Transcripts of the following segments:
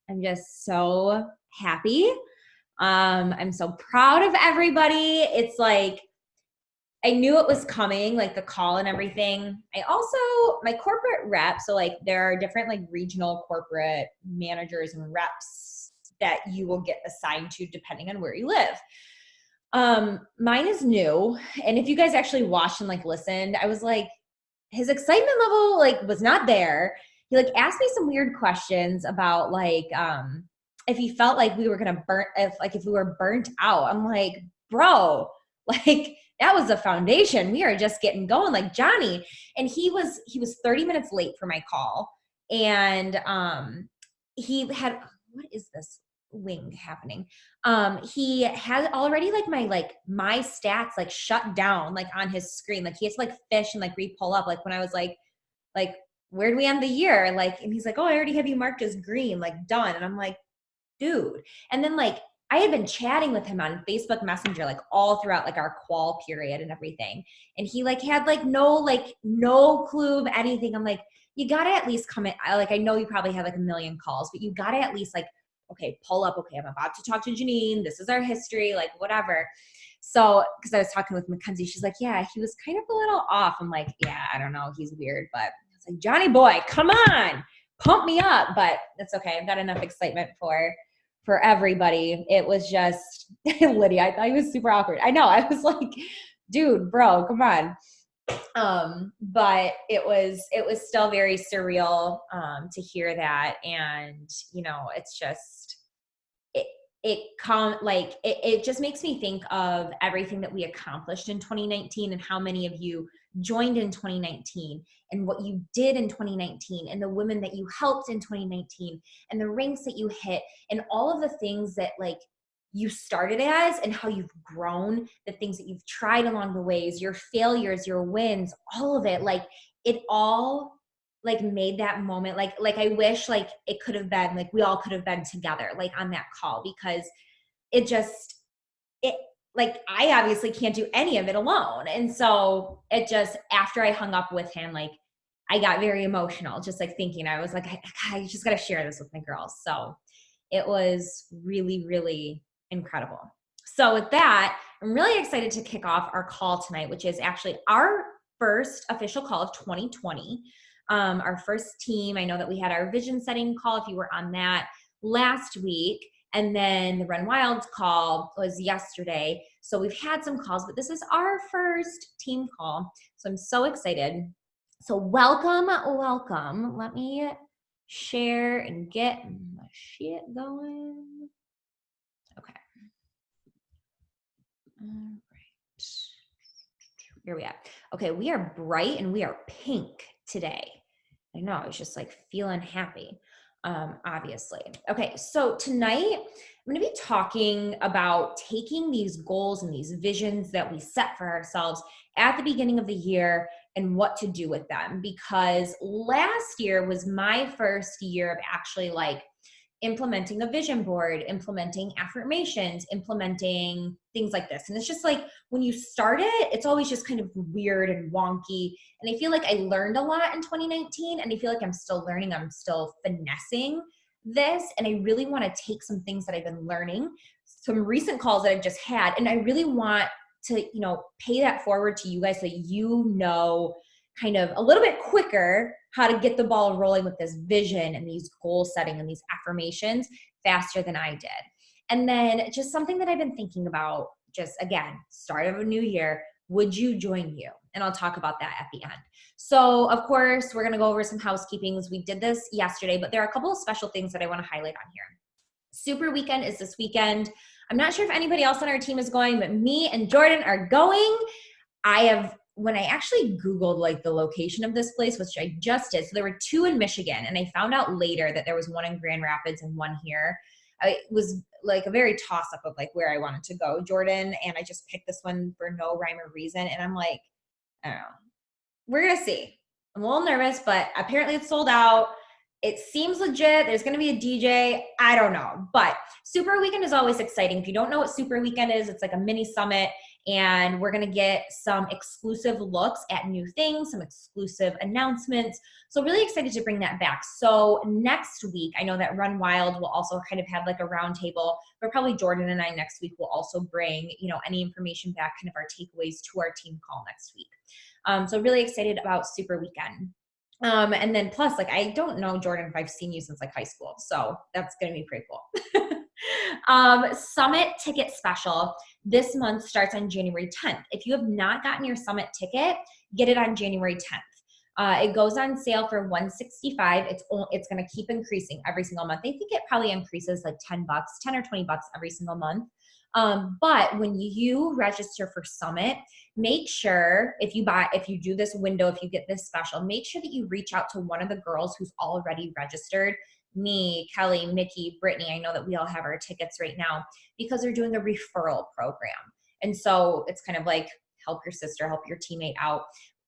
I'm just so happy. I'm so proud of everybody. It's like, I knew it was coming, like the call and everything. My corporate rep, so like there are different like regional corporate managers and reps that you will get assigned to depending on where you live. Mine is new. And if you guys actually watched and like listened, I was like, his excitement level like was not there. He like asked me some weird questions about like, if he felt like we were going to if we were burnt out. I'm like, bro, like that was the foundation. We are just getting going like Johnny. And he was 30 minutes late for my call. And, he had, what is this wing happening? He had already like my stats like shut down like on his screen. Like he has to like fish and like re-pull up. Like when I was like, where do we end the year? Like, and he's like, oh, I already have you marked as green, like done. And I'm like, dude. And then like, I had been chatting with him on Facebook Messenger, like all throughout like our qual period and everything. And he like had like no clue of anything. I'm like, you gotta at least come in. I know you probably have like a million calls, but you gotta at least like, okay, pull up. Okay, I'm about to talk to Janine. This is our history, like whatever. So, because I was talking with Mackenzie, she's like, yeah, he was kind of a little off. I'm like, yeah, I don't know. He's weird, but it's like, Johnny boy, come on, pump me up. But that's okay. I've got enough excitement for everybody. It was just, Lydia, I thought he was super awkward. I know. I was like, dude, bro, come on. But it was still very surreal, to hear that. And, you know, it's just, it just makes me think of everything that we accomplished in 2019 and how many of you joined in 2019 and what you did in 2019 and the women that you helped in 2019 and the ranks that you hit and all of the things that like you started as and how you've grown, the things that you've tried along the ways, your failures, your wins, all of it, like it all like made that moment like I wish like it could have been like we all could have been together like on that call, because it like I obviously can't do any of it alone. And so it just, after I hung up with him, like I got very emotional just like thinking, I was like, I just got to share this with my girls. So it was really, really incredible. So with that, I'm really excited to kick off our call tonight, which is actually our first official call of 2020. Our first team. I know that we had our vision setting call, if you were on that, last week. And then the Run Wild call was yesterday. So we've had some calls, but this is our first team call. So I'm so excited. So welcome. Let me share and get my shit going. Okay. All right. Here we are. Okay, we are bright and we are pink today. I know, I was just like feeling happy, obviously. Okay, so tonight I'm going to be talking about taking these goals and these visions that we set for ourselves at the beginning of the year and what to do with them. Because last year was my first year of actually like implementing a vision board, implementing affirmations, implementing things like this. And it's just like when you start it, it's always just kind of weird and wonky. And I feel like I learned a lot in 2019, and I feel like I'm still learning, I'm still finessing this. And I really want to take some things that I've been learning, some recent calls that I've just had, and I really want to, you know, pay that forward to you guys so you know kind of a little bit quicker how to get the ball rolling with this vision and these goal setting and these affirmations faster than I did. And then just something that I've been thinking about, just again, start of a new year, would you join you? And I'll talk about that at the end. So of course, we're going to go over some housekeepings. We did this yesterday, but there are a couple of special things that I want to highlight on here. Super Weekend is this weekend. I'm not sure if anybody else on our team is going, but me and Jordan are going. When I actually Googled like the location of this place, which I just did, so there were two in Michigan, and I found out later that there was one in Grand Rapids and one here. It was like a very toss up of like where I wanted to go, Jordan, and I just picked this one for no rhyme or reason. And I'm like, I don't know. We're going to see. I'm a little nervous, but apparently it's sold out. It seems legit. There's going to be a DJ. I don't know. But Super Weekend is always exciting. If you don't know what Super Weekend is, it's like a mini summit. and we're going to get some exclusive looks at new things, some exclusive announcements. So really excited to bring that back. So next week, I know that Run Wild will also kind of have like a round table, but probably Jordan and I next week will also bring, any information back, kind of our takeaways to our team call next week. So really excited about Super Weekend. And then plus, like, I don't know, Jordan, if I've seen you since like high school. So that's going to be pretty cool. Summit ticket special this month starts on January 10th. If you have not gotten your Summit ticket, get it on January 10th. It goes on sale for $165. It's going to keep increasing every single month. I think it probably increases like $10, 10 or $20 every single month. But when you register for Summit, make sure if you do this window, if you get this special, make sure that you reach out to one of the girls who's already registered. Me, Kelly, Mickey, Brittany, I know that we all have our tickets right now because they're doing a referral program. And so it's kind of like help your sister, help your teammate out.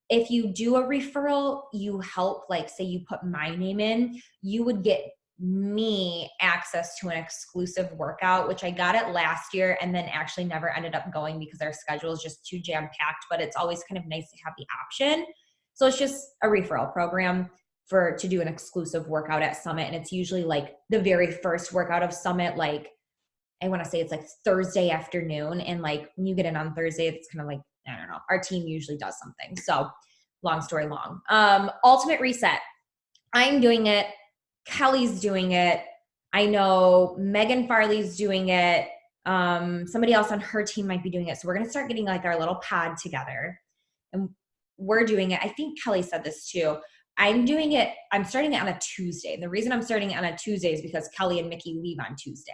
If you do a referral, you help, like say you put my name in, you would get me access to an exclusive workout, which I got it last year and then actually never ended up going because our schedule is just too jam-packed, but it's always kind of nice to have the option. So it's just a referral program to do an exclusive workout at Summit. And it's usually like the very first workout of Summit, like I want to say it's like Thursday afternoon. And like when you get in on Thursday, it's kind of like, I don't know, our team usually does something. So long story long. Ultimate Reset. I'm doing it. Kelly's doing it. I know Megan Farley's doing it. Somebody else on her team might be doing it. So we're going to start getting like our little pod together and we're doing it. I think Kelly said this too. I'm starting it on a Tuesday. And the reason I'm starting it on a Tuesday is because Kelly and Mickey leave on Tuesday.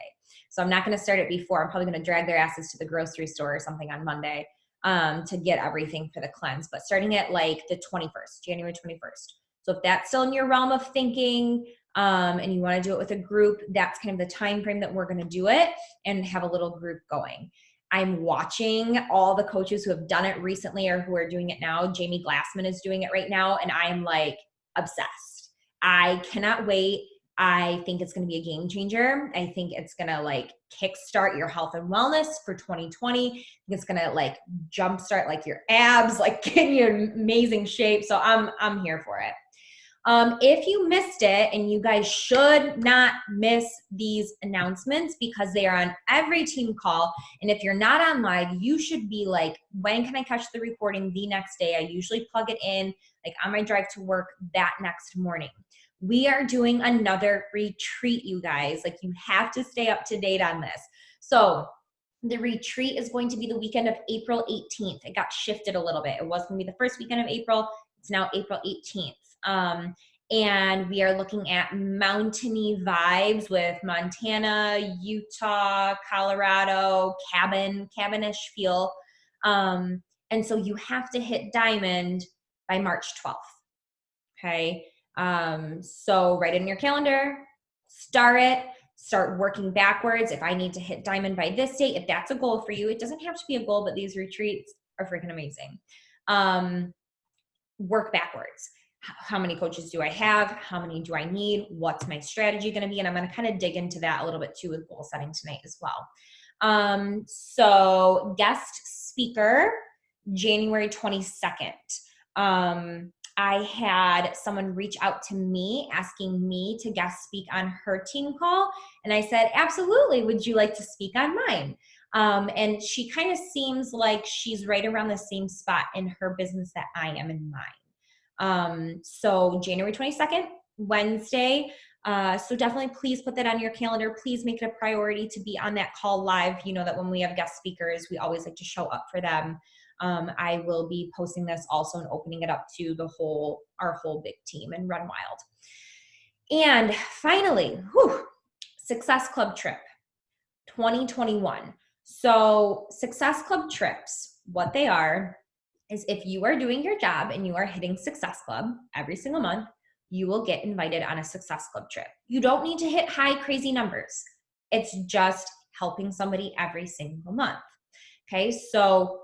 So I'm not going to start it before. I'm probably going to drag their asses to the grocery store or something on Monday to get everything for the cleanse. But starting at like the 21st, January 21st. So if that's still in your realm of thinking and you want to do it with a group, that's kind of the time frame that we're going to do it and have a little group going. I'm watching all the coaches who have done it recently or who are doing it now. Jamie Glassman is doing it right now, and I am like obsessed. I cannot wait. I think it's going to be a game changer. I think it's going to like kickstart your health and wellness for 2020. It's going to like jumpstart like your abs, like get you in amazing shape. So I'm here for it. If you missed it, and you guys should not miss these announcements because they are on every team call. And if you're not on live, you should be like, when can I catch the recording the next day? I usually plug it in like on my drive to work that next morning. We are doing another retreat, you guys. Like you have to stay up to date on this. So the retreat is going to be the weekend of April 18th. It got shifted a little bit. It was going to be the first weekend of April. It's now April 18th. And we are looking at mountainy vibes with Montana, Utah, Colorado, cabinish feel. And so you have to hit Diamond by March 12th. Okay. So write it in your calendar, start working backwards. If I need to hit Diamond by this date, if that's a goal for you, it doesn't have to be a goal, but these retreats are freaking amazing. Work backwards. How many coaches do I have? How many do I need? What's my strategy going to be? And I'm going to kind of dig into that a little bit too with goal setting tonight as well. So guest speaker, January 22nd. I had someone reach out to me asking me to guest speak on her team call. And I said, absolutely. Would you like to speak on mine? And she kind of seems like she's right around the same spot in her business that I am in mine. So January 22nd, Wednesday. So definitely please put that on your calendar. Please make it a priority to be on that call live. You know that when we have guest speakers, we always like to show up for them. I will be posting this also and opening it up to our whole big team and Run Wild. And finally, Success Club trip 2021. So Success Club trips, what they are is if you are doing your job and you are hitting Success Club every single month, you will get invited on a Success Club trip. You don't need to hit high, crazy numbers. It's just helping somebody every single month. Okay, so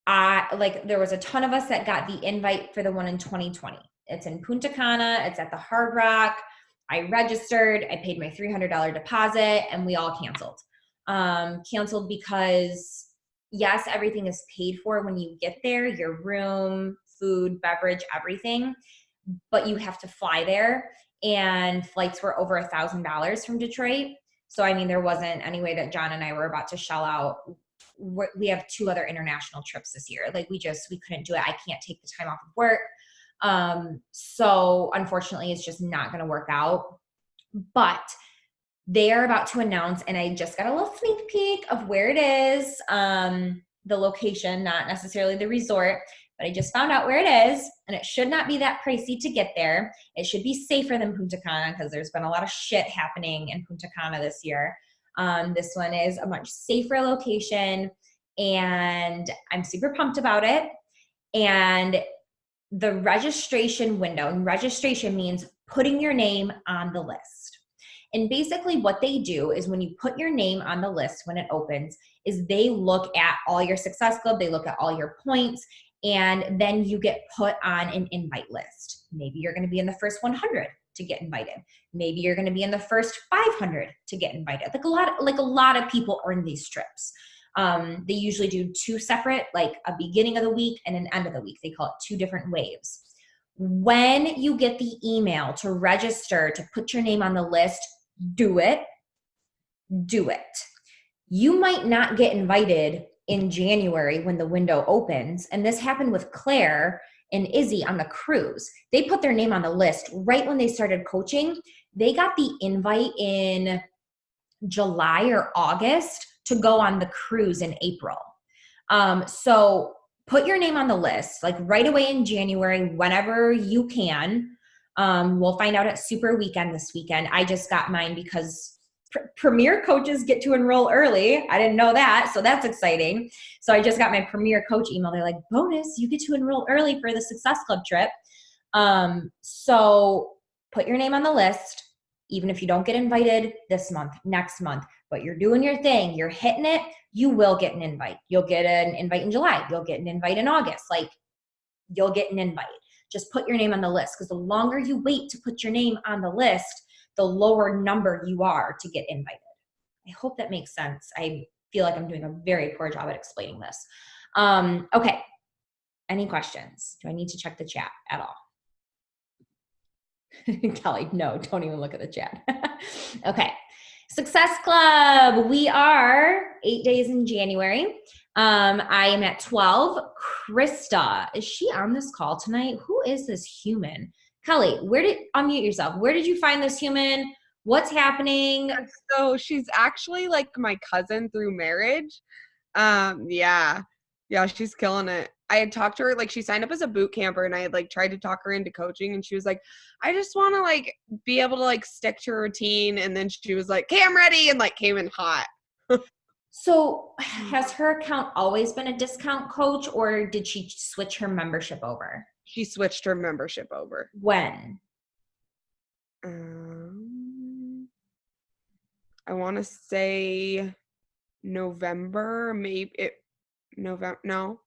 there was a ton of us that got the invite for the one in 2020. It's in Punta Cana. It's at the Hard Rock. I registered. I paid my $300 deposit, and we all canceled. Canceled because, yes, everything is paid for when you get there, your room, food, beverage, everything, but you have to fly there. And flights were over $1,000 from Detroit. So, I mean, there wasn't any way that John and I were about to shell out. We have 2 other international trips this year. Like we couldn't do it. I can't take the time off of work. So unfortunately it's just not going to work out, but they are about to announce, and I just got a little sneak peek of where it is. The location, not necessarily the resort, but I just found out where it is, and it should not be that pricey to get there. It should be safer than Punta Cana because there's been a lot of shit happening in Punta Cana this year. This one is a much safer location, and I'm super pumped about it. And the registration window, and registration means putting your name on the list. And basically what they do is when you put your name on the list when it opens, is they look at all your Success Club, they look at all your points, and then you get put on an invite list. Maybe you're going to be in the first 100 to get invited. Maybe you're going to be in the first 500 to get invited. Like a lot of people earn these trips. They usually do 2 separate, like a beginning of the week and an end of the week. They call it 2 different waves. When you get the email to register, to put your name on the list, do it. You might not get invited in January when the window opens. And this happened with Claire and Izzy on the cruise. They put their name on the list right when they started coaching. They got the invite in July or August to go on the cruise in April. So put your name on the list, like right away in January, whenever you can. We'll find out at Super Weekend this weekend. I just got mine because Premier coaches get to enroll early. I didn't know that, so that's exciting. So I just got my Premier coach email. They're like, bonus, you get to enroll early for the Success Club trip. So put your name on the list, even if you don't get invited this month, next month, but you're doing your thing, you're hitting it, you will get an invite. You'll get an invite in July. You'll get an invite in August. Like, you'll get an invite. Just put your name on the list, because the longer you wait to put your name on the list, the lower number you are to get invited. I hope that makes sense. I feel like I'm doing a very poor job at explaining this. Okay. Any questions? Do I need to check the chat at all? Kelly, no, don't even look at the chat. Okay. Success Club. We are 8 days in January. I am at 12. Krista, is she on this call tonight? Who is this human? Kelly, unmute yourself. Where did you find this human? What's happening? So she's actually like my cousin through marriage. Yeah, she's killing it. I had talked to her, like she signed up as a boot camper, and I had like tried to talk her into coaching, and she was like, I just want to like be able to like stick to a routine. And then she was like, okay, I'm ready, and like came in hot. So has her account always been a discount coach, or did she switch her membership over? She switched her membership over. When? I want to say November, no.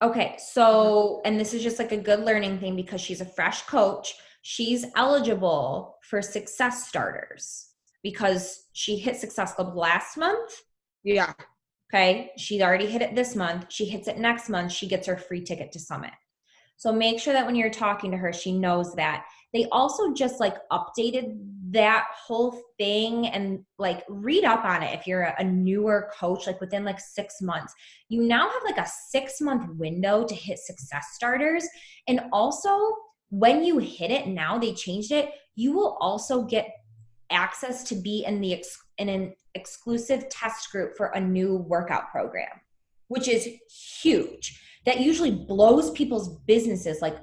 Okay, so, and this is just like a good learning thing because she's a fresh coach. She's eligible for Success Starters because she hit Success Club last month. Yeah. Okay, she's already hit it this month. She hits it next month. She gets her free ticket to Summit. So make sure that when you're talking to her, she knows that. They also just like updated that whole thing, and like read up on it if you're a newer coach, like within like 6 months. You now have like a 6-month window to hit Success Starters. And also when you hit it now, they changed it, you will also get access to be in an exclusive test group for a new workout program, which is huge. That usually blows people's businesses like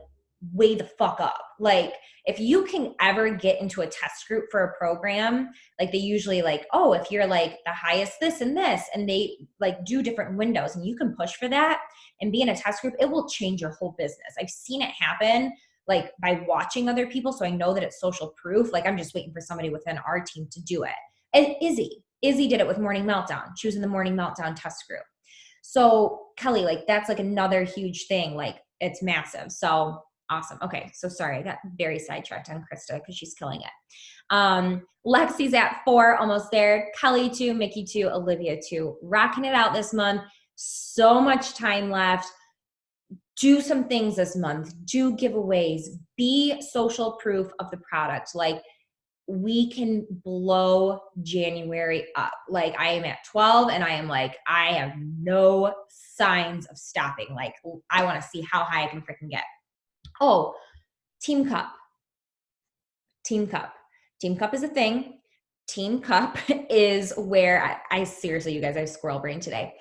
way the fuck up. Like if you can ever get into a test group for a program, like they usually like, oh, if you're like the highest this and this, and they like do different windows, and you can push for that and be in a test group, it will change your whole business. I've seen it happen like by watching other people. So I know that it's social proof. Like I'm just waiting for somebody within our team to do it. And Izzy did it with Morning Meltdown. She was in the Morning Meltdown test group. So Kelly, like that's like another huge thing. Like it's massive. So awesome. Okay. So sorry, I got very sidetracked on Krista because she's killing it. Lexi's at 4, almost there. Kelly 2, Mickey 2, Olivia 2, rocking it out this month. so much time left. Do some things this month, do giveaways, be social proof of the product. Like, we can blow January up. Like, I am at 12 and I am like, I have no signs of stopping. Like, I want to see how high I can freaking get. Oh, Team Cup. Team Cup. Team Cup is a thing. Team Cup is where I seriously, you guys, I have squirrel brain today.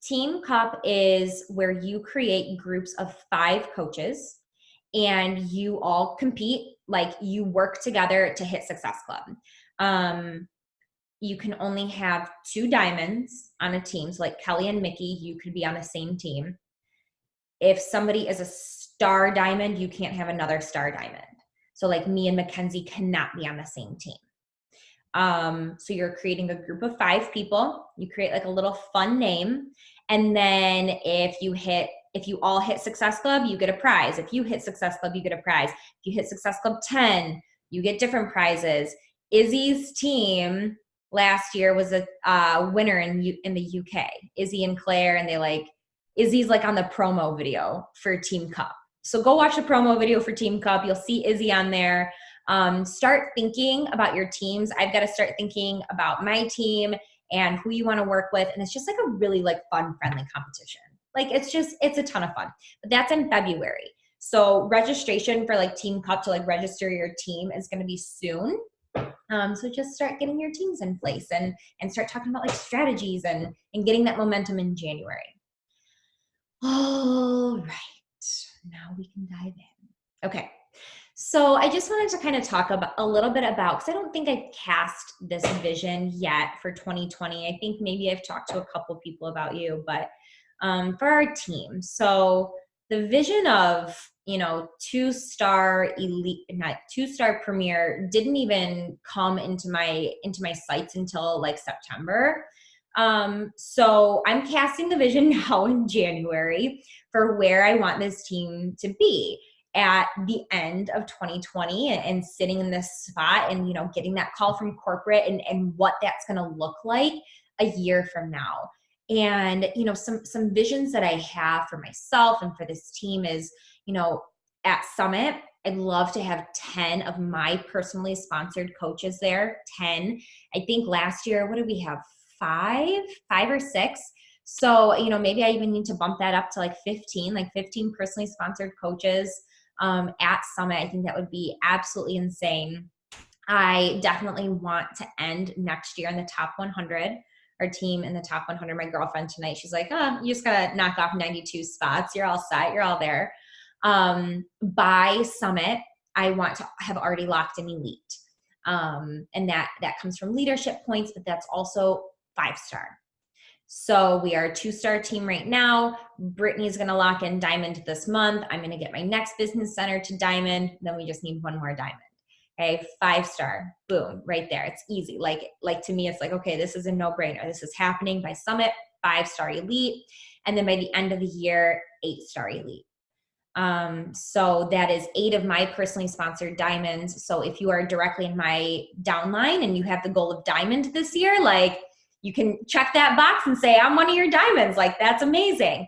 Team Cup is where you create groups of 5 coaches and you all compete, like you work together to hit Success Club. You can only have 2 diamonds on a team. So like Kelly and Mickey, you could be on the same team. If somebody is a star diamond, you can't have another star diamond. So like me and Mackenzie cannot be on the same team. So you're creating a group of 5 people. You create like a little fun name. And then if you all hit Success Club, you get a prize. If you hit Success Club, you get a prize. If you hit Success Club 10, you get different prizes. Izzy's team last year was a winner in the UK. Izzy and Claire, and Izzy's like on the promo video for Team Cup. So go watch the promo video for Team Cup. You'll see Izzy on there. Start thinking about your teams. I've got to start thinking about my team and who you want to work with. And it's just like a really like fun, friendly competition. Like it's a ton of fun, but that's in February. So registration for like Team Cup to like register your team is going to be soon. So just start getting your teams in place and start talking about like strategies and getting that momentum in January. All right. Now we can dive in. Okay. So I just wanted to kind of talk about a little bit about, because I don't think I've cast this vision yet for 2020. I think maybe I've talked to a couple people about you, but for our team. So the vision of, 2-star elite, not 2-star premier didn't even come into my sights until like September. So I'm casting the vision now in January for where I want this team to be at the end of 2020 and sitting in this spot and, getting that call from corporate and what that's going to look like a year from now. And, some visions that I have for myself and for this team is, at Summit, I'd love to have 10 of my personally sponsored coaches there. 10. I think last year, what did we have? 5 or 6. So, maybe I even need to bump that up to like 15 personally sponsored coaches at Summit. I think that would be absolutely insane. I definitely want to end next year in the top 100. Our team in the top 100. My girlfriend tonight, she's like, you just got to knock off 92 spots. You're all set. You're all there. By Summit, I want to have already locked in elite. And that comes from leadership points, but that's also 5-star. So we are a 2-star team right now. Brittany's going to lock in diamond this month. I'm going to get my next business center to diamond. Then we just need 1 more diamond. Okay, 5-star, boom, right there. It's easy. Like to me, it's like, okay, this is a no-brainer. This is happening by Summit, 5-star elite. And then by the end of the year, 8-star elite. So that is 8 of my personally sponsored diamonds. So if you are directly in my downline and you have the goal of diamond this year, like you can check that box and say, I'm one of your diamonds. Like that's amazing.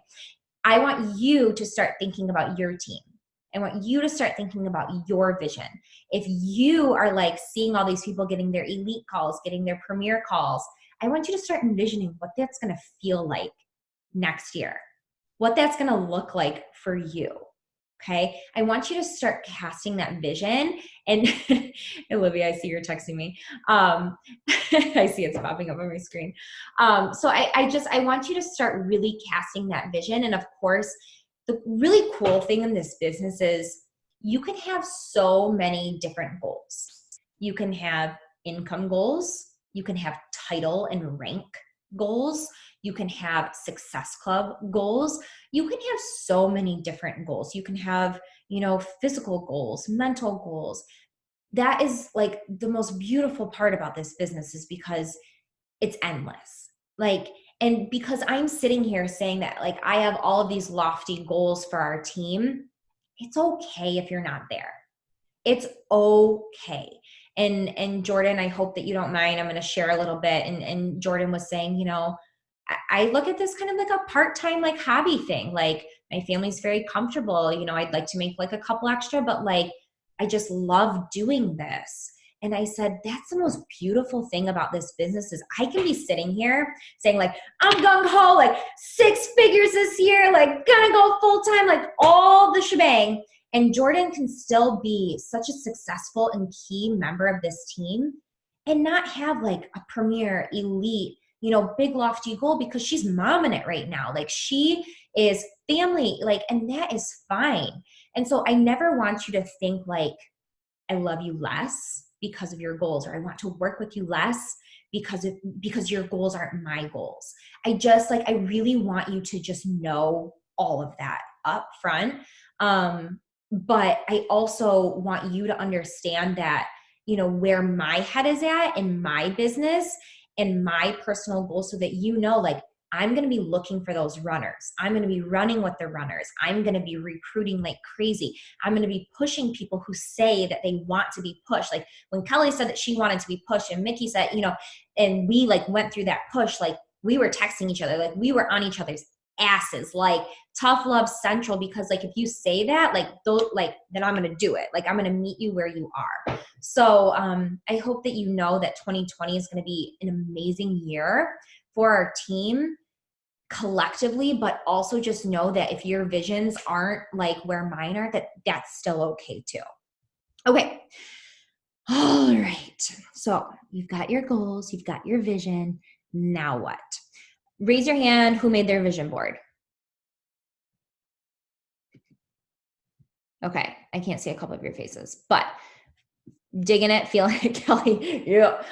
I want you to start thinking about your team. I want you to start thinking about your vision. If you are like seeing all these people getting their elite calls, getting their premier calls, I want you to start envisioning what that's going to feel like next year, what that's going to look like for you. Okay. I want you to start casting that vision. And Olivia, I see you're texting me. I see it's popping up on my screen. So I want you to start really casting that vision. And of course, the really cool thing in this business is you can have so many different goals. You can have income goals. You can have title and rank goals. You can have Success Club goals. You can have so many different goals. You can have, physical goals, mental goals. That is like the most beautiful part about this business is because it's endless. And because I'm sitting here saying that like I have all of these lofty goals for our team, it's okay if you're not there. It's okay. And Jordan, I hope that you don't mind. I'm going to share a little bit. And Jordan was saying, I look at this kind of like a part-time like hobby thing. Like my family's very comfortable. You know, I'd like to make like a couple extra, but like I just love doing this. And I said, that's the most beautiful thing about this business is I can be sitting here saying like, I'm gung-ho, like 6 figures this year, like gonna go full-time, like all the shebang. And Jordan can still be such a successful and key member of this team and not have like a premier elite, you know, big lofty goal because she's momming it right now. Like she is family, like, and that is fine. And so I never want you to think like, I love you less because of your goals, or I want to work with you less because your goals aren't my goals. I really want you to just know all of that up front. But I also want you to understand that, you know, where my head is at in my business and my personal goals, so that you know, like, I'm going to be looking for those runners. I'm going to be running with the runners. I'm going to be recruiting like crazy. I'm going to be pushing people who say that they want to be pushed. Like when Kelly said that she wanted to be pushed and Mickey said, you know, and we like went through that push, like we were texting each other, like we were on each other's asses, like tough love central, because like if you say that, like those, like then I'm going to do it. Like I'm going to meet you where you are. So I hope that you know that 2020 is going to be an amazing year for our team collectively, but also just know that if your visions aren't like where mine are, that that's still okay too. Okay. All right. So you've got your goals, you've got your vision. Now what? Raise your hand who made their vision board. Okay. I can't see a couple of your faces, but digging it, feeling it, Kelly. Yeah.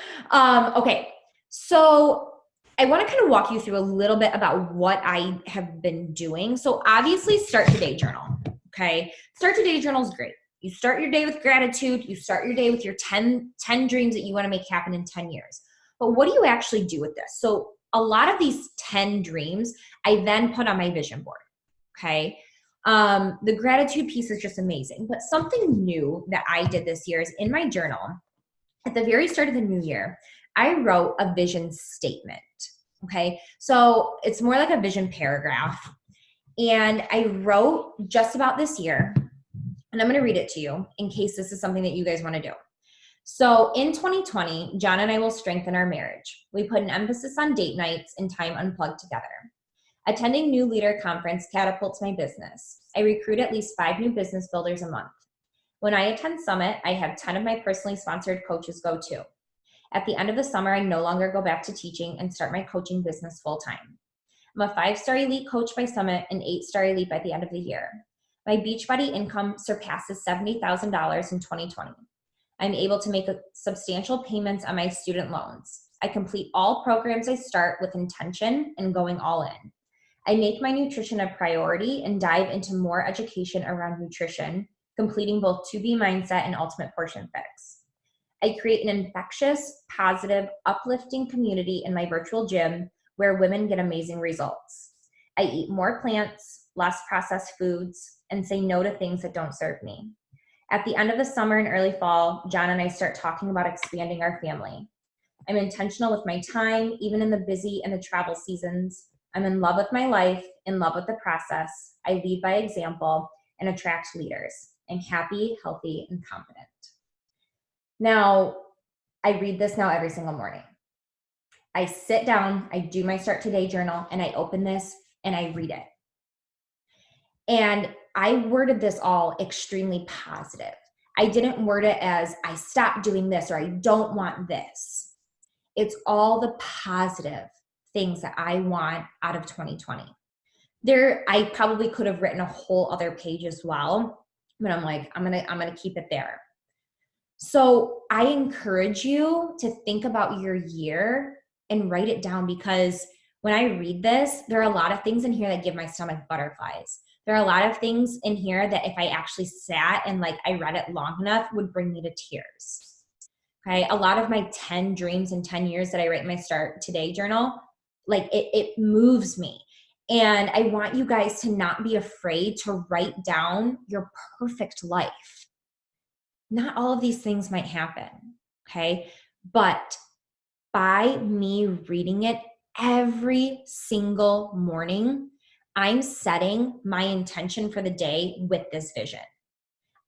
Okay. So I want to kind of walk you through a little bit about what I have been doing. So obviously start today journal. Okay. Start today journal is great. You start your day with gratitude. You start your day with your 10 dreams that you want to make happen in 10 years. But what do you actually do with this? So a lot of these 10 dreams, I then put on my vision board. Okay. The gratitude piece is just amazing. But something new that I did this year is in my journal, at the very start of the new year, I wrote a vision statement. Okay. So it's more like a vision paragraph. And I wrote just about this year, and I'm going to read it to you in case this is something that you guys want to do. So in 2020, John and I will strengthen our marriage. We put an emphasis on date nights and time unplugged together. Attending New Leader Conference catapults my business. I recruit at least 5 new business builders a month. When I attend Summit, I have 10 of my personally sponsored coaches go too. At the end of the summer, I no longer go back to teaching and start my coaching business full-time. I'm a 5-star elite coach by Summit and 8-star elite by the end of the year. My Beachbody income surpasses $70,000 in 2020. I'm able to make substantial payments on my student loans. I complete all programs I start with intention and going all in. I make my nutrition a priority and dive into more education around nutrition, completing both 2B Mindset and Ultimate Portion Fix. I create an infectious, positive, uplifting community in my virtual gym where women get amazing results. I eat more plants, less processed foods, and say no to things that don't serve me. At the end of the summer and early fall, John and I start talking about expanding our family. I'm intentional with my time, even in the busy and the travel seasons. I'm in love with my life, in love with the process. I lead by example and attract leaders. I'm happy, healthy, and confident. Now, I read this now every single morning. I sit down, I do my Start Today journal, and I open this and I read it. And I worded this all extremely positive. I didn't word it as I stopped doing this or I don't want this. It's all the positive things that I want out of 2020. I probably could have written a whole other page as well, but I'm like, I'm gonna keep it there. So I encourage you to think about your year and write it down, because when I read this, there are a lot of things in here that give my stomach butterflies. There are a lot of things in here that if I actually sat and like I read it long enough would bring me to tears. Okay. A lot of my 10 dreams in 10 years that I write in my Start Today journal, like it moves me. And I want you guys to not be afraid to write down your perfect life. Not all of these things might happen. Okay. But by me reading it every single morning, I'm setting my intention for the day with this vision.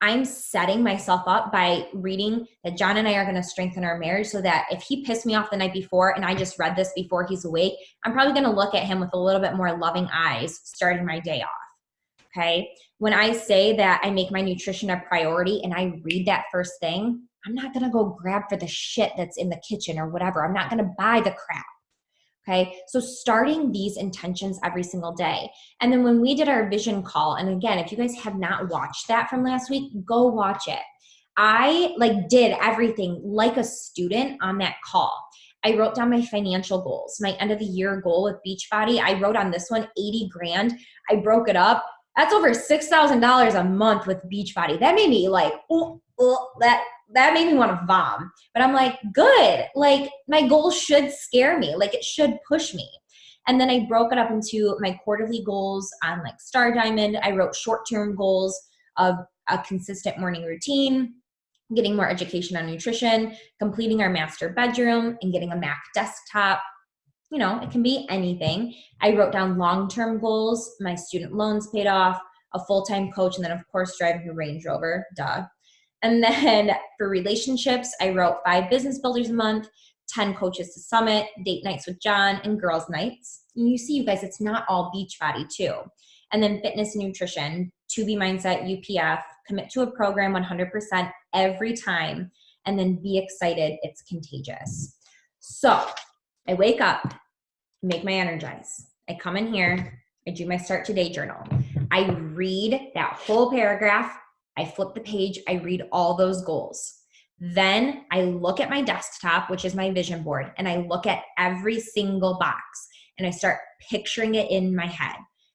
I'm setting myself up by reading that John and I are going to strengthen our marriage, so that if he pissed me off the night before and I just read this before he's awake, I'm probably going to look at him with a little bit more loving eyes starting my day off. Okay. When I say that I make my nutrition a priority and I read that first thing, I'm not going to go grab for the shit that's in the kitchen or whatever. I'm not going to buy the crap. Okay. So starting these intentions every single day. And then when we did our vision call, and again, if you guys have not watched that from last week, go watch it. I did everything like a student on that call. I wrote down my financial goals, my end of the year goal with Beachbody. I wrote on this one, 80 grand. I broke it up. That's over $6,000 a month with Beachbody. That made me that made me want to vom. But I'm like, good. Like, my goal should scare me. Like, it should push me. And then I broke it up into my quarterly goals on like Star Diamond. I wrote short-term goals of a consistent morning routine, getting more education on nutrition, completing our master bedroom, and getting a Mac desktop. You know, it can be anything. I wrote down long-term goals, my student loans paid off, a full-time coach, and then of course driving a Range Rover, duh. And then for relationships, I wrote 5 business builders a month, 10 coaches to summit, date nights with John, and girls nights. And you see, you guys, it's not all Beachbody too. And then fitness and nutrition, 2B Mindset, UPF, commit to a program 100% every time, and then be excited. It's contagious. So I wake up, make my Energize. I come in here, I do my Start Today journal. I read that whole paragraph. I flip the page, I read all those goals. Then I look at my desktop, which is my vision board, and I look at every single box and I start picturing it in my head.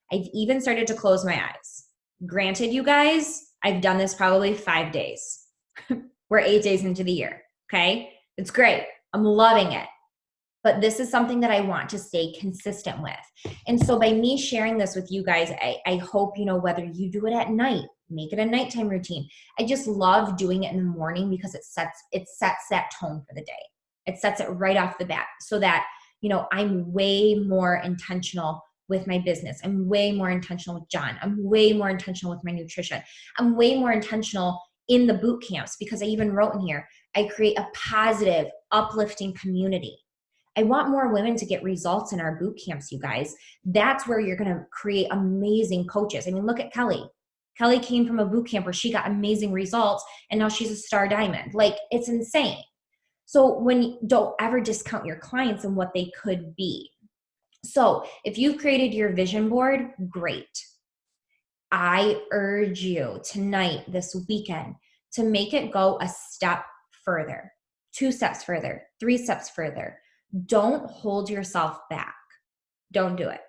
I've even started to close my eyes. Granted, you guys, I've done this probably 5 days. We're 8 days into the year, okay? It's great. I'm loving it. But this is something that I want to stay consistent with. And so by me sharing this with you guys, I hope, whether you do it at night, make it a nighttime routine. I just love doing it in the morning because it sets that tone for the day. It sets it right off the bat so that, I'm way more intentional with my business. I'm way more intentional with John. I'm way more intentional with my nutrition. I'm way more intentional in the boot camps because I even wrote in here, I create a positive, uplifting community. I want more women to get results in our boot camps, you guys. That's where you're going to create amazing coaches. I mean, look at Kelly. Kelly came from a boot camp where she got amazing results, and now she's a Star Diamond. Like, it's insane. So don't ever discount your clients and what they could be. So if you've created your vision board, great. I urge you tonight, this weekend, to make it go a step further, 2 steps further, 3 steps further. Don't hold yourself back. Don't do it.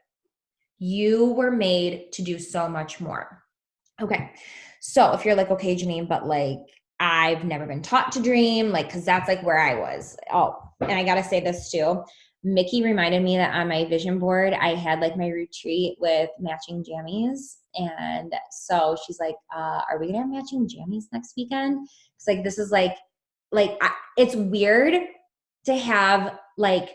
You were made to do so much more. Okay. So if you're like, okay, Janine, but like, I've never been taught to dream, cause that's like where I was. Oh, and I got to say this too. Mickey reminded me that on my vision board, I had like my retreat with matching jammies. And so she's like, are we gonna have matching jammies next weekend? It's like, this is it's weird to have like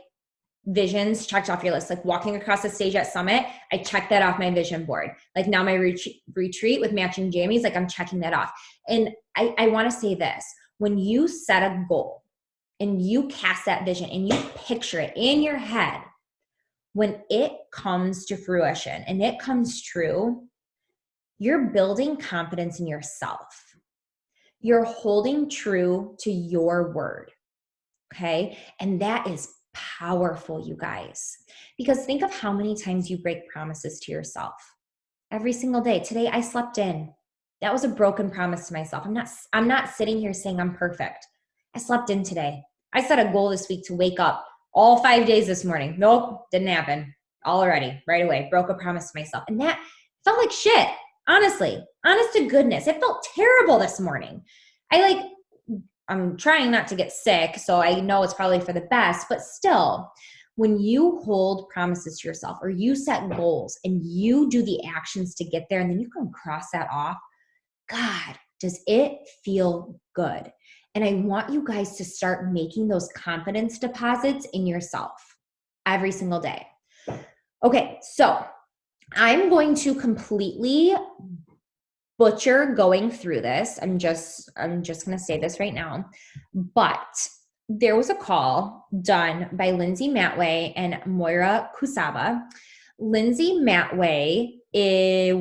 visions checked off your list, like walking across the stage at Summit. I checked that off my vision board. Like now my retreat with matching jammies, like I'm checking that off. And I want to say this, when you set a goal and you cast that vision and you picture it in your head, when it comes to fruition and it comes true, you're building confidence in yourself. You're holding true to your word. Okay. And that is powerful, you guys, because think of how many times you break promises to yourself every single day. Today, I slept in. That was a broken promise to myself. I'm not sitting here saying I'm perfect. I slept in today. I set a goal this week to wake up all 5 days this morning. Nope, didn't happen. Already, right away, broke a promise to myself. And that felt like shit. Honestly, honest to goodness, it felt terrible this morning. I'm trying not to get sick, so I know it's probably for the best, but still, when you hold promises to yourself or you set goals and you do the actions to get there and then you can cross that off, God, does it feel good? And I want you guys to start making those confidence deposits in yourself. every single day. Okay, so I'm going to completely butcher going through this. I'm just going to say this right now. But there was a call done by Lindsay Matway and Moira Kusaba. Lindsay Matway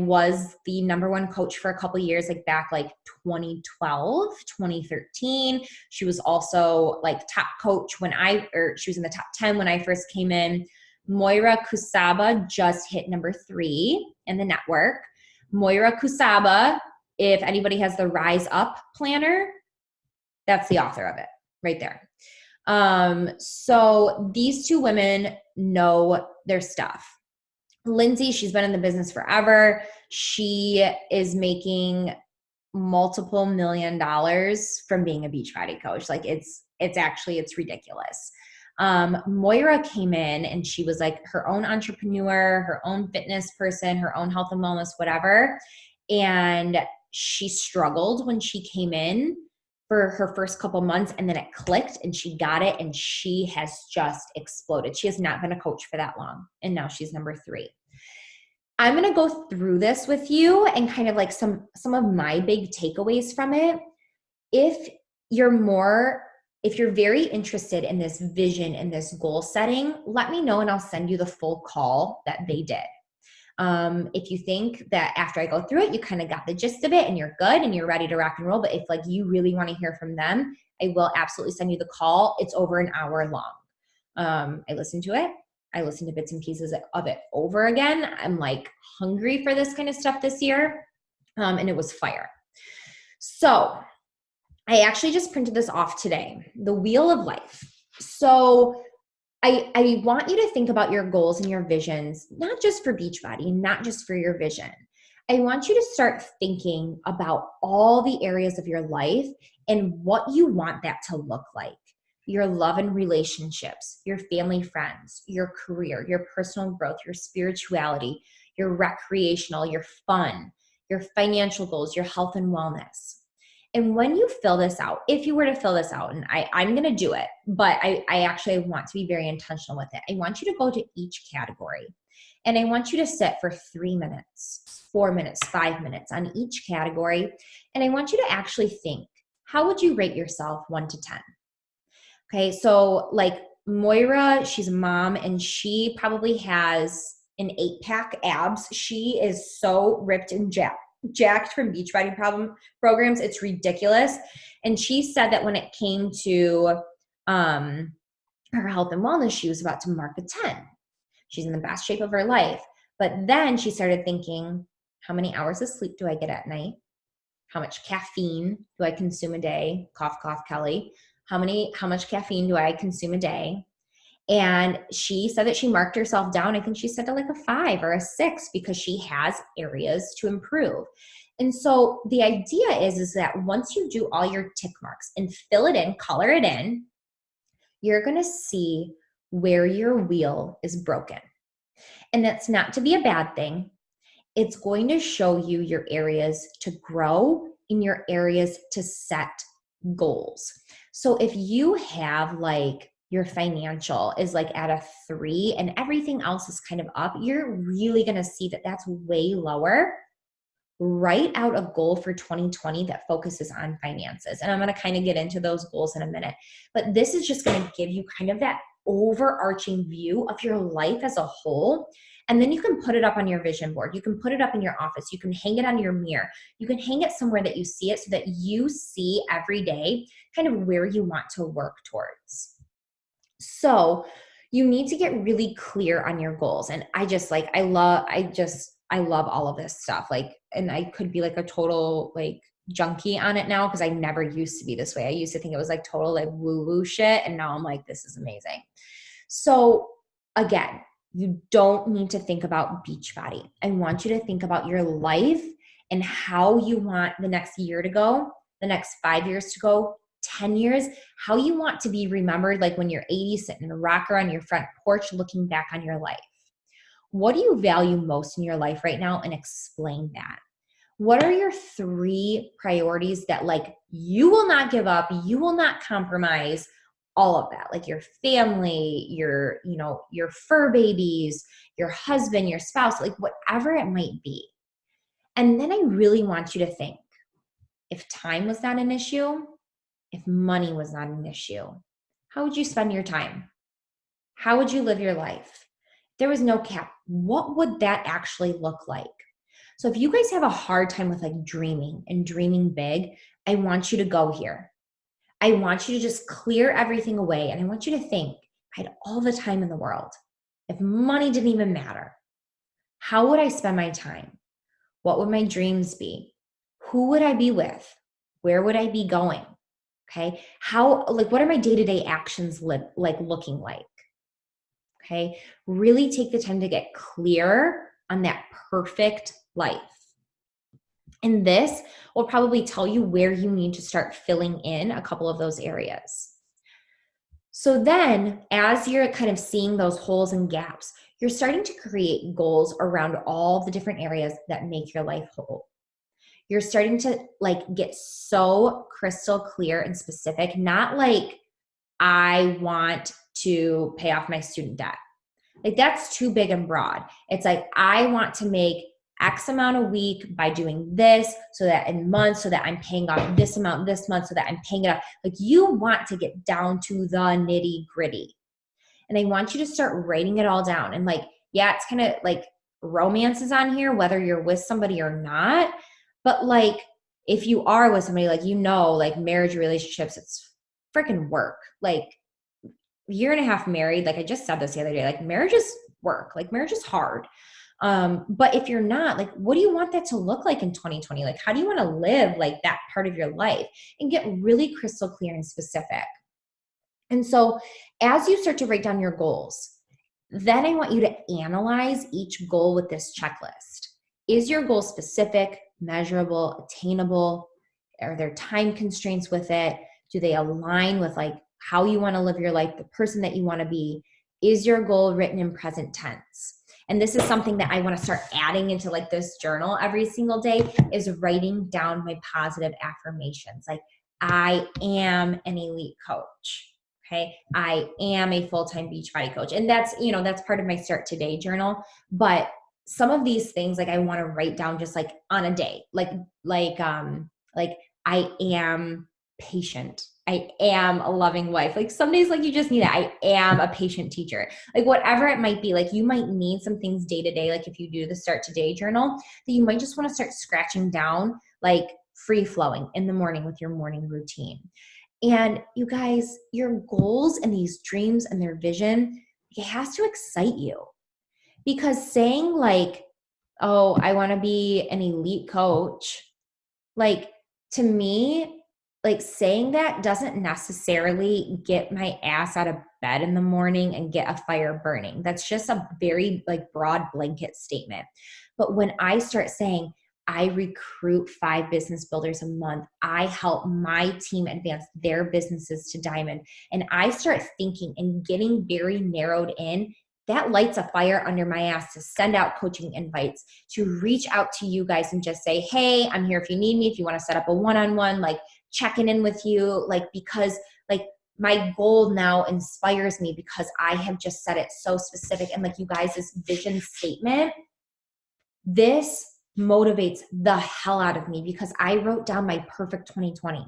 was the number one coach for a couple years, like back like 2012, 2013. She was also like top coach she was in the top 10 when I first came in. Moira Kusaba just hit number 3 in the network. Moira Kusaba, if anybody has the Rise Up planner, that's the author of it right there. So these two women know their stuff. Lindsay, she's been in the business forever. She is making multiple $1 million from being a Beachbody coach. Like it's ridiculous. Moira came in and she was like her own entrepreneur, her own fitness person, her own health and wellness, whatever. And she struggled when she came in for her first couple months, and then it clicked and she got it, and she has just exploded. She has not been a coach for that long, and now she's number 3. I'm going to go through this with you and kind of like some of my big takeaways from it. If you're very interested in this vision and this goal setting, let me know and I'll send you the full call that they did. If you think that after I go through it, you kind of got the gist of it and you're good and you're ready to rock and roll, but if like you really want to hear from them, I will absolutely send you the call. It's over an hour long. I listened to it. I listened to bits and pieces of it over again. I'm like hungry for this kind of stuff this year. And it was fire. So I actually just printed this off today, the Wheel of Life. So I want you to think about your goals and your visions, not just for Beachbody, not just for your vision. I want you to start thinking about all the areas of your life and what you want that to look like. Your love and relationships, your family, friends, your career, your personal growth, your spirituality, your recreational, your fun, your financial goals, your health and wellness. And when you fill this out, if you were to fill this out, and I'm going to do it, but I actually want to be very intentional with it. I want you to go to each category and I want you to sit for 3 minutes, 4 minutes, 5 minutes on each category. And I want you to actually think, how would you rate yourself 1 to 10? Okay. So like Moira, she's a mom and she probably has an 8-pack abs. She is so ripped and jacked from Beachbody programs. It's ridiculous. And she said that when it came to her health and wellness, she was about to mark a 10. She's in the best shape of her life. But then she started thinking, how many hours of sleep do I get at night? How much caffeine do I consume a day? Cough, cough, Kelly. How much caffeine do I consume a day? And she said that she marked herself down. I think she said to like a 5 or a 6 because she has areas to improve. And so the idea is that once you do all your tick marks and fill it in, color it in, you're going to see where your wheel is broken. And that's not to be a bad thing. It's going to show you your areas to grow and your areas to set goals. So if you have like your financial is like at a 3 and everything else is kind of up, you're really going to see that that's way lower. Write out a goal for 2020 that focuses on finances. And I'm going to kind of get into those goals in a minute. But this is just going to give you kind of that overarching view of your life as a whole. And then you can put it up on your vision board. You can put it up in your office. You can hang it on your mirror. You can hang it somewhere that you see it so that you see every day kind of where you want to work towards. So you need to get really clear on your goals. And I love all of this stuff. Like, and I could be like a total like junkie on it now because I never used to be this way. I used to think it was like total like woo-woo shit. And now I'm like, this is amazing. So again, you don't need to think about Beachbody. I want you to think about your life and how you want the next year to go, the next 5 years to go, 10 years, how you want to be remembered, like when you're 80, sitting in a rocker on your front porch, looking back on your life. What do you value most in your life right now? And explain that. What are your 3 priorities that like you will not give up, you will not compromise all of that, like your family, your, you know, your fur babies, your husband, your spouse, like whatever it might be. And then I really want you to think, if time was not an issue, if money was not an issue, how would you spend your time? How would you live your life? If there was no cap, what would that actually look like? So if you guys have a hard time with like dreaming and dreaming big, I want you to go here. I want you to just clear everything away. And I want you to think, if I had all the time in the world, if money didn't even matter, how would I spend my time? What would my dreams be? Who would I be with? Where would I be going? Okay. How, like, what are my day-to-day actions looking like? Okay. Really take the time to get clear on that perfect life. And this will probably tell you where you need to start filling in a couple of those areas. So then, as you're kind of seeing those holes and gaps, you're starting to create goals around all the different areas that make your life whole. You're starting to like get so crystal clear and specific, not like I want to pay off my student debt. Like that's too big and broad. It's like, I want to make X amount a week by doing this, so that in months, so that I'm paying off this amount this month, so that I'm paying it off. Like you want to get down to the nitty gritty. And I want you to start writing it all down. And like, yeah, it's kind of like romance is on here, whether you're with somebody or not. But like, if you are with somebody, like, you know, like marriage relationships, it's freaking work. Like, year and a half married, like I just said this the other day, like marriage is work, like marriage is hard. But if you're not, like, what do you want that to look like in 2020? Like, how do you want to live like that part of your life? And get really crystal clear and specific. And so as you start to write down your goals, then I want you to analyze each goal with this checklist. Is your goal specific, measurable, attainable? Are there time constraints with it? Do they align with like how you want to live your life, the person that you want to be? Is your goal written in present tense? And this is something that I want to start adding into like this journal every single day, is writing down my positive affirmations. Like, I am an elite coach. Okay. I am a full-time Beachbody coach. And that's, you know, that's part of my Start Today journal. But some of these things, like I want to write down just like on a day, like I am patient. I am a loving wife. Like some days, like you just need it. I am a patient teacher. Like whatever it might be, like you might need some things day to day. Like if you do the Start Today journal, that you might just want to start scratching down, like free flowing in the morning with your morning routine. And you guys, your goals and these dreams and their vision, it has to excite you. Because saying like, oh, I want to be an elite coach, like to me, like saying that doesn't necessarily get my ass out of bed in the morning and get a fire burning. That's just a very like broad blanket statement. But when I start saying, I recruit 5 business builders a month, I help my team advance their businesses to diamond, and I start thinking and getting very narrowed in, that lights a fire under my ass to send out coaching invites, to reach out to you guys and just say, hey, I'm here if you need me, if you want to set up a one-on-one, like checking in with you, like, because like my goal now inspires me because I have just said it so specific. And like you guys, this vision statement, this motivates the hell out of me because I wrote down my perfect 2020.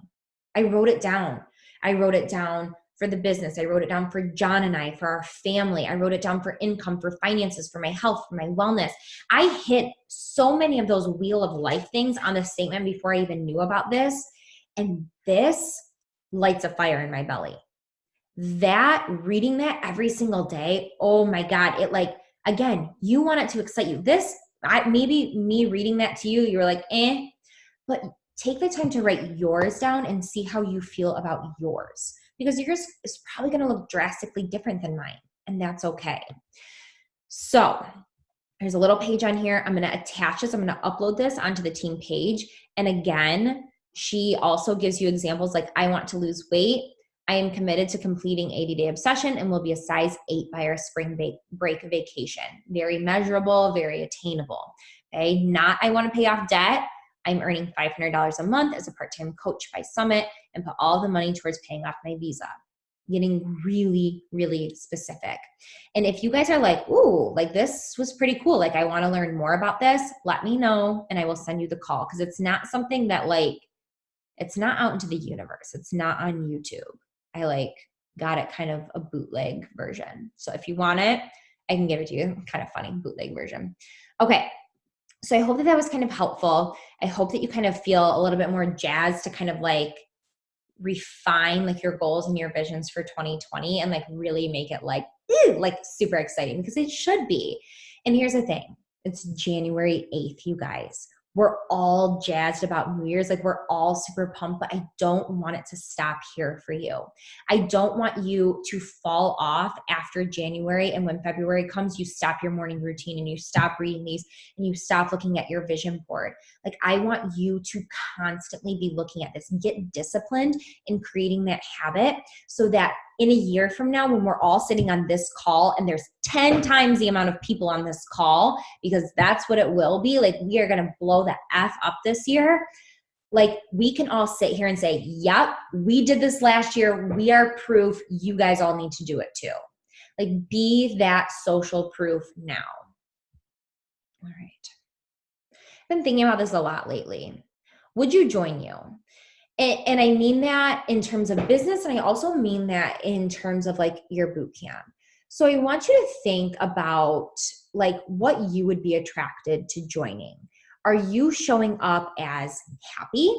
I wrote it down. I wrote it down for the business. I wrote it down for John and I, for our family. I wrote it down for income, for finances, for my health, for my wellness. I hit so many of those wheel of life things on the statement before I even knew about this. And this lights a fire in my belly. That, reading that every single day, oh my God, it like, again, you want it to excite you. This, maybe me reading that to you, you're like, but take the time to write yours down and see how you feel about yours, because yours is probably going to look drastically different than mine, and that's okay. So there's a little page on here. I'm going to attach this. I'm going to upload this onto the team page. And again, she also gives you examples like, I want to lose weight. I am committed to completing 80-day obsession and will be a size 8 by our spring break vacation. Very measurable, very attainable. Okay, not I want to pay off debt. I'm earning $500 a month as a part-time coach by Summit and put all the money towards paying off my visa. getting really, really specific. And if you guys are like, ooh, like this was pretty cool, like I want to learn more about this, let me know and I will send you the call, because it's not something that like, it's not out into the universe. It's not on YouTube. I like got it kind of a bootleg version. So if you want it, I can give it to you. Kind of funny, bootleg version. Okay. So I hope that that was kind of helpful. I hope that you kind of feel a little bit more jazzed to kind of like refine like your goals and your visions for 2020 and like really make it like super exciting, because it should be. And here's the thing. It's January 8th, you guys. We're all jazzed about New Year's. Like we're all super pumped, but I don't want it to stop here for you. I don't want you to fall off after January. And when February comes, you stop your morning routine and you stop reading these and you stop looking at your vision board. Like I want you to constantly be looking at this, get disciplined in creating that habit, so that in a year from now, when we're all sitting on this call and there's 10 times the amount of people on this call, because that's what it will be, like we are going to blow the F up this year. Like we can all sit here and say, yep, we did this last year. We are proof. You guys all need to do it too. Like be that social proof now. All right. I've been thinking about this a lot lately. Would you join you? And I mean that in terms of business, and I also mean that in terms of like your boot camp. So I want you to think about like what you would be attracted to joining. Are you showing up as happy?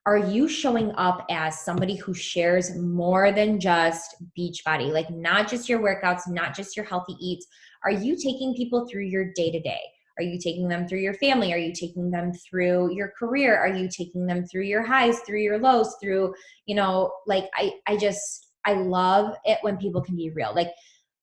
Are you showing up as somebody who shares more than just Beachbody? Like not just your workouts, not just your healthy eats. Are you taking people through your day-to-day? Are you taking them through your family? Are you taking them through your career? Are you taking them through your highs, through your lows, through, you know, like I love it when people can be real. Like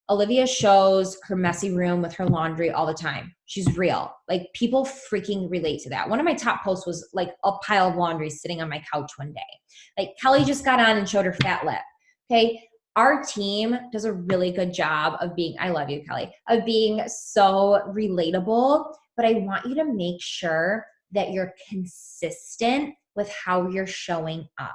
Olivia shows her messy room with her laundry all the time. She's real. Like people freaking relate to that. One of my top posts was like a pile of laundry sitting on my couch one day. Like Kelly just got on and showed her fat lip. Okay. Our team does a really good job of being, I love you, Kelly, of being so relatable, but I want you to make sure that you're consistent with how you're showing up.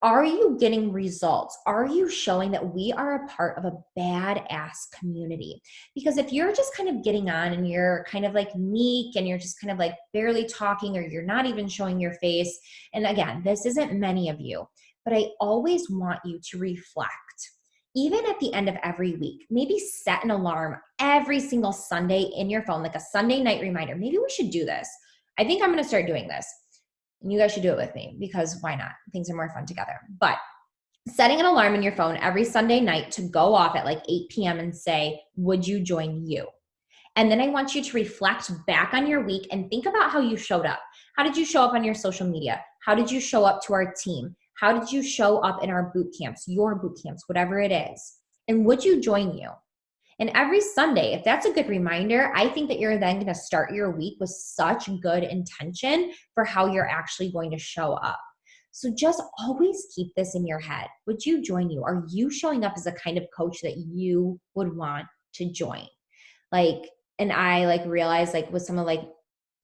Are you getting results? Are you showing that we are a part of a badass community? Because if you're just kind of getting on and you're kind of like meek and you're just kind of like barely talking, or you're not even showing your face, and again, this isn't many of you, but I always want you to reflect. Even at the end of every week, maybe set an alarm every single Sunday in your phone, like a Sunday night reminder. Maybe we should do this. I think I'm going to start doing this. And you guys should do it with me, because why not? Things are more fun together. But setting an alarm in your phone every Sunday night to go off at like 8 p.m. and say, would you join you? And then I want you to reflect back on your week and think about how you showed up. How did you show up on your social media? How did you show up to our team? How did you show up in our boot camps, your boot camps, whatever it is? And would you join you? And every Sunday, if that's a good reminder, I think that you're then going to start your week with such good intention for how you're actually going to show up. So just always keep this in your head. Would you join you? Are you showing up as a kind of coach that you would want to join? Like, and I like realized like with some of like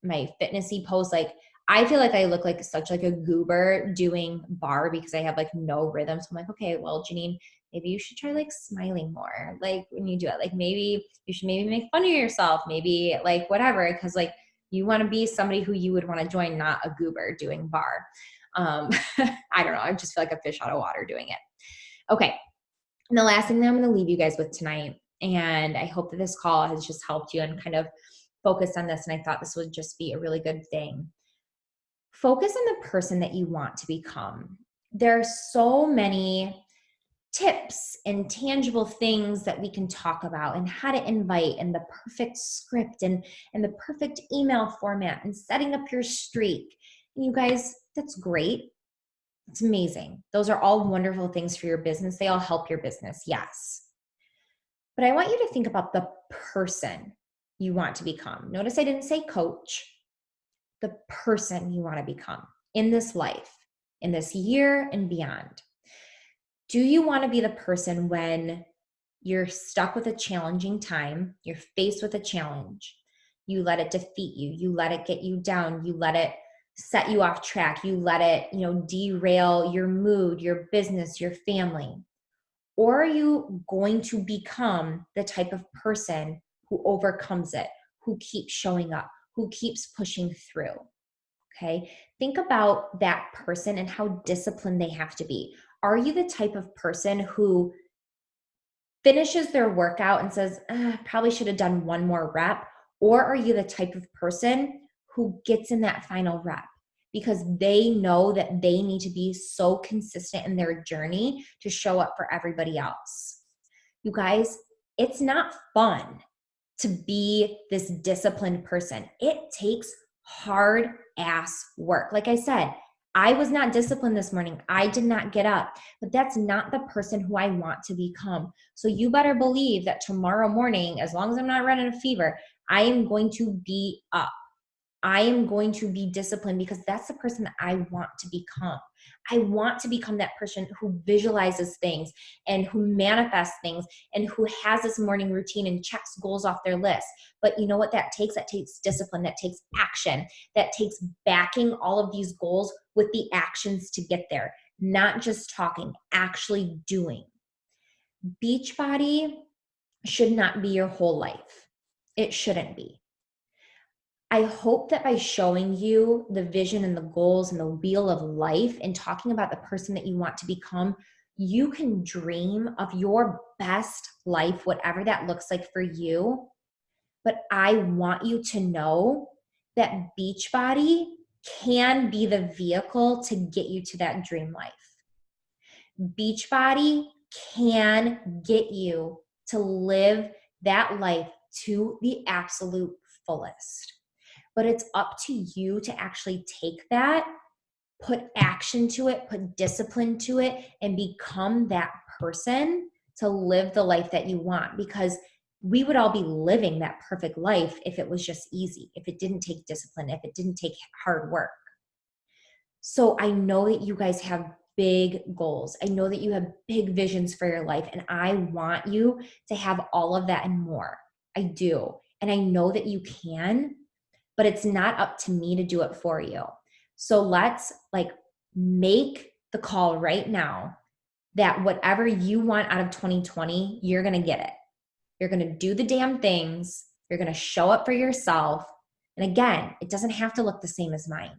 my fitnessy posts, like I feel like I look like such like a goober doing bar because I have like no rhythm. So I'm like, okay, well, Janine, maybe you should try like smiling more. Like when you do it, like maybe you should maybe make fun of yourself, maybe like whatever. Cause like you want to be somebody who you would want to join, not a goober doing bar. I don't know. I just feel like a fish out of water doing it. Okay. And the last thing that I'm going to leave you guys with tonight, and I hope that this call has just helped you and kind of focused on this. And I thought this would just be a really good thing. Focus on the person that you want to become. There are so many tips and tangible things that we can talk about, and how to invite, and the perfect script, and the perfect email format, and setting up your streak. And you guys, that's great. It's amazing. Those are all wonderful things for your business. They all help your business. Yes. But I want you to think about the person you want to become. Notice I didn't say coach. The person you want to become in this life, in this year and beyond. Do you want to be the person when you're stuck with a challenging time, you're faced with a challenge, you let it defeat you, you let it get you down, you let it set you off track, you let it, derail your mood, your business, your family? Or are you going to become the type of person who overcomes it, who keeps showing up, who keeps pushing through? Okay. Think about that person and how disciplined they have to be. Are you the type of person who finishes their workout and says, probably should have done one more rep? Or are you the type of person who gets in that final rep because they know that they need to be so consistent in their journey to show up for everybody else? You guys, it's not fun to be this disciplined person. It takes hard ass work. Like I said, I was not disciplined this morning. I did not get up, but that's not the person who I want to become. So you better believe that tomorrow morning, as long as I'm not running a fever, I am going to be up. I am going to be disciplined because that's the person that I want to become. I want to become that person who visualizes things and who manifests things and who has this morning routine and checks goals off their list. But you know what that takes? That takes discipline. That takes action. That takes backing all of these goals with the actions to get there. Not just talking, actually doing. Beachbody should not be your whole life. It shouldn't be. I hope that by showing you the vision and the goals and the wheel of life and talking about the person that you want to become, you can dream of your best life, whatever that looks like for you. But I want you to know that Beachbody can be the vehicle to get you to that dream life. Beachbody can get you to live that life to the absolute fullest. But it's up to you to actually take that, put action to it, put discipline to it, and become that person to live the life that you want. Because we would all be living that perfect life if it was just easy, if it didn't take discipline, if it didn't take hard work. So I know that you guys have big goals. I know that you have big visions for your life, and I want you to have all of that and more. I do. And I know that you can, but it's not up to me to do it for you. So let's make the call right now that whatever you want out of 2020, you're going to get it. You're going to do the damn things. You're going to show up for yourself. And again, it doesn't have to look the same as mine.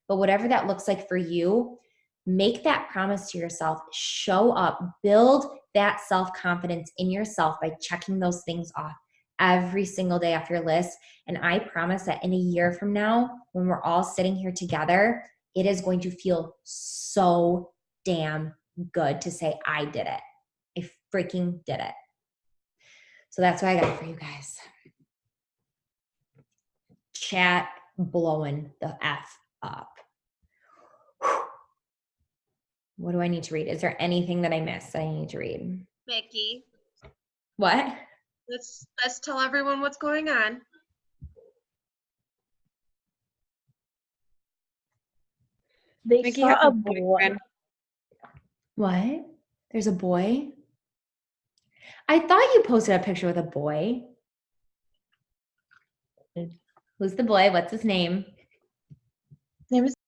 But whatever that looks like for you, make that promise to yourself. Show up. Build that self-confidence in yourself by checking those things off every single day off your list. And I promise that in a year from now, when we're all sitting here together, it is going to feel so damn good to say, I did it. I freaking did it. So that's what I got for you guys. Chat blowing the F up. What do I need to read? Is there anything that I missed that I need to read? Mickey, What? let's tell everyone what's going on. They Mickey saw has a a boy. boyfriend. What? There's a boy? I thought you posted a picture with a boy. Who's the boy? What's his name? Name is